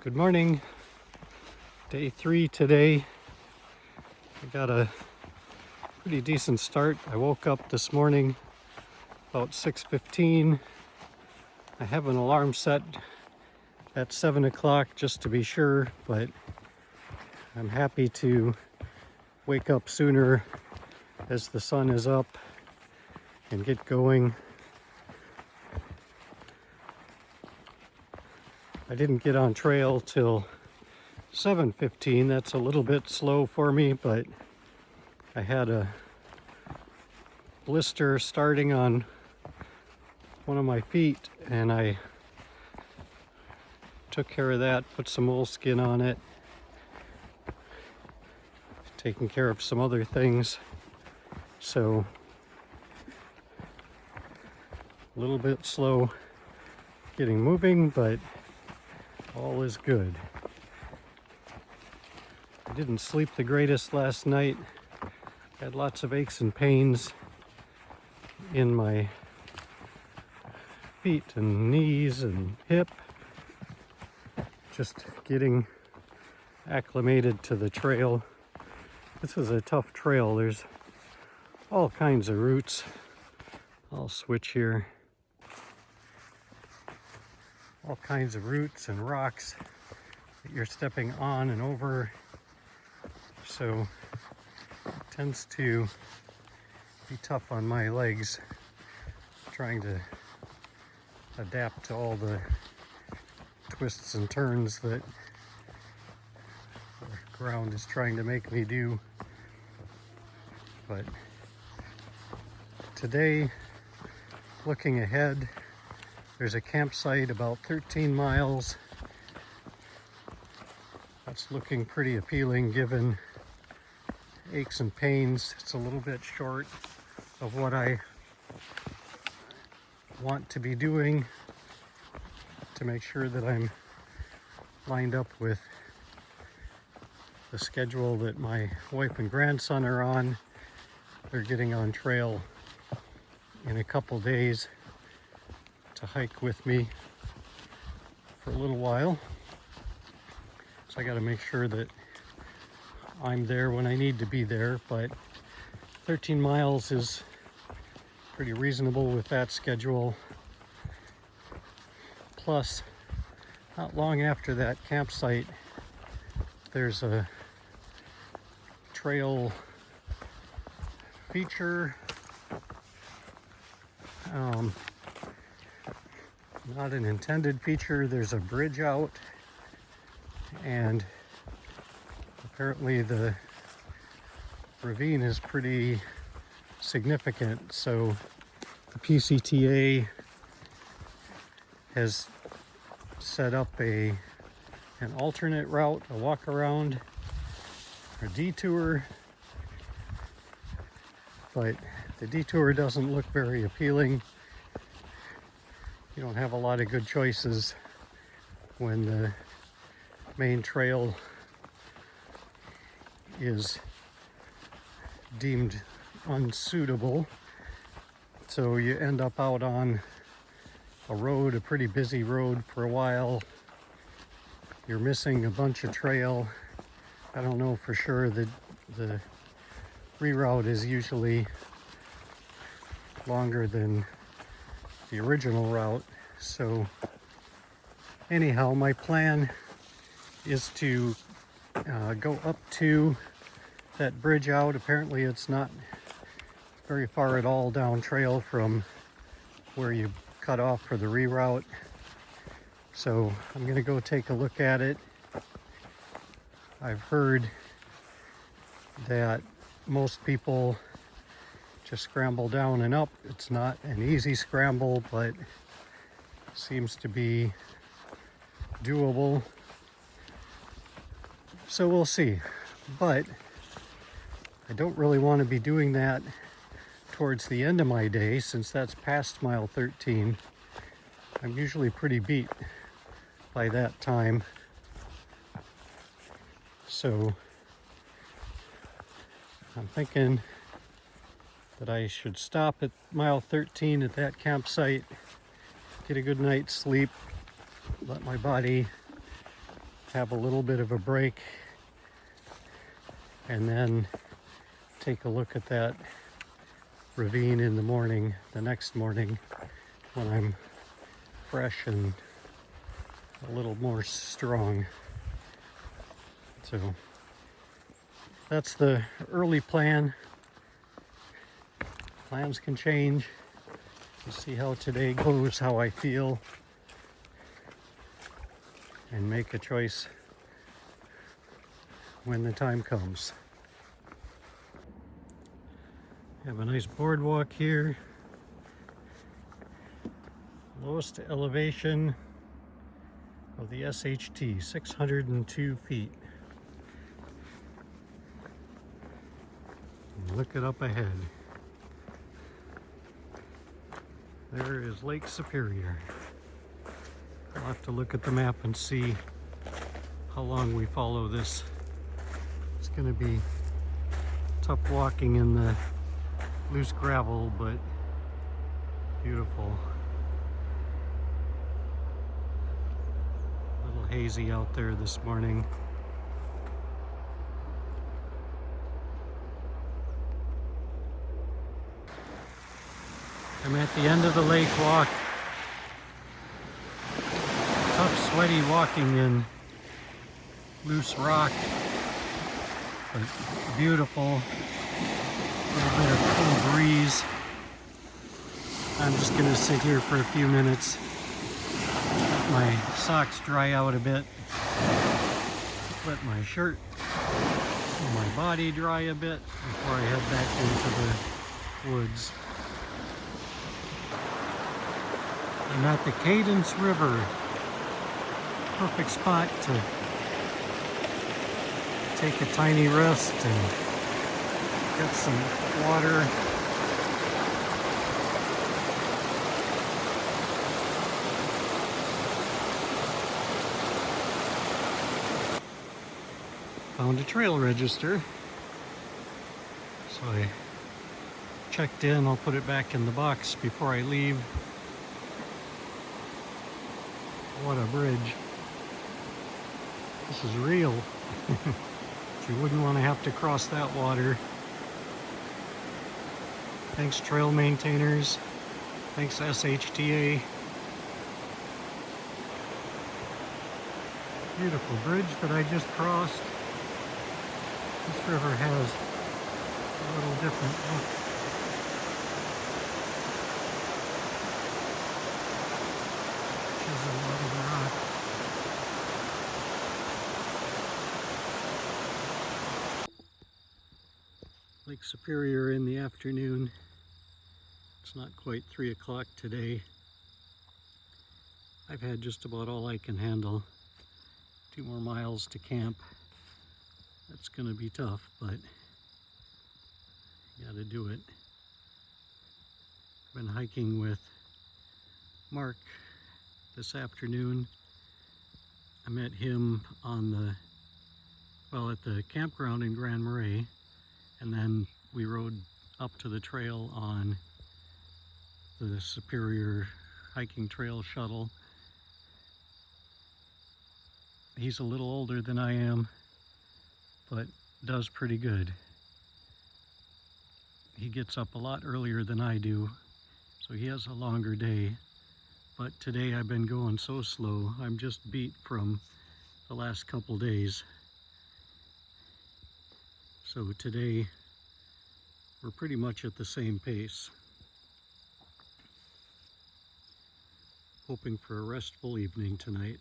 Good morning. Day 3 today. I got a pretty decent start. I woke up this morning about 6:15. I have an alarm set at 7 o'clock just to be sure, but I'm happy to wake up sooner as the sun is up and get going. I didn't get on trail till 7:15. That's a little bit slow for me, but I had a blister starting on one of my feet and I took care of that, put some moleskin on it, taking care of some other things. So a little bit slow getting moving, but all is good. I didn't sleep the greatest last night. Had lots of aches and pains in my feet and knees and hip. Just getting acclimated to the trail. This is a tough trail. There's all kinds of roots. I'll switch here. All kinds of roots and rocks that you're stepping on and over. So it tends to be tough on my legs, trying to adapt to all the twists and turns that the ground is trying to make me do. But today, looking ahead, there's a campsite about 13 miles. That's looking pretty appealing given aches and pains. It's a little bit short of what I want to be doing to make sure that I'm lined up with the schedule that my wife and grandson are on. They're getting on trail in a couple days to hike with me for a little while. So I got to make sure that I'm there when I need to be there, but 13 miles is pretty reasonable with that schedule. Plus, not long after that campsite, there's a trail feature. Not an intended feature. There's a bridge out, and apparently the ravine is pretty significant. So the PCTA has set up an alternate route, a walk around, a detour, but the detour doesn't look very appealing. You don't have a lot of good choices when the main trail is deemed unsuitable. So you end up out on a road, a pretty busy road for a while. You're missing a bunch of trail. I don't know for sure that the reroute is usually longer than the original route. So anyhow, my plan is to go up to that bridge out. Apparently it's not very far at all down trail from where you cut off for the reroute. So I'm gonna go take a look at it. I've heard that most people just scramble down and up. It's not an easy scramble, but seems to be doable. So we'll see. But I don't really want to be doing that towards the end of my day, since that's past mile 13. I'm usually pretty beat by that time. So I'm thinking that I should stop at mile 13 at that campsite, get a good night's sleep, let my body have a little bit of a break, and then take a look at that ravine in the morning, the next morning, when I'm fresh and a little more strong. So that's the early plan. Plans can change. We'll see how today goes, how I feel, and make a choice when the time comes. Have a nice boardwalk here. Lowest elevation of the SHT, 602 feet. And look it up ahead. There is Lake Superior. I'll have to look at the map and see how long we follow this. It's going to be tough walking in the loose gravel, but beautiful. A little hazy out there this morning. I'm at the end of the lake walk. Tough, sweaty walking in loose rock, but beautiful. A little bit of cool breeze. I'm just gonna sit here for a few minutes, let my socks dry out a bit, let my shirt and my body dry a bit before I head back into the woods. I'm at the Cadence River. Perfect spot to take a tiny rest and get some water. Found a trail register. So I checked in. I'll put it back in the box before I leave. What a bridge. This is real. You wouldn't want to have to cross that water. Thanks, trail maintainers. Thanks, SHTA. Beautiful bridge that I just crossed. This river has a little different look. There's a lot of rock. Lake Superior in the afternoon. It's not quite 3 o'clock today. I've had just about all I can handle. 2 more miles to camp. That's gonna be tough, but you gotta do it. Been hiking with Mark this afternoon. I met him on at the campground in Grand Marais, and then we rode up to the trail on the Superior hiking trail shuttle. He's a little older than I am, but does pretty good. He gets up a lot earlier than I do, so he has a longer day. But today I've been going so slow, I'm just beat from the last couple days. So today we're pretty much at the same pace. Hoping for a restful evening tonight.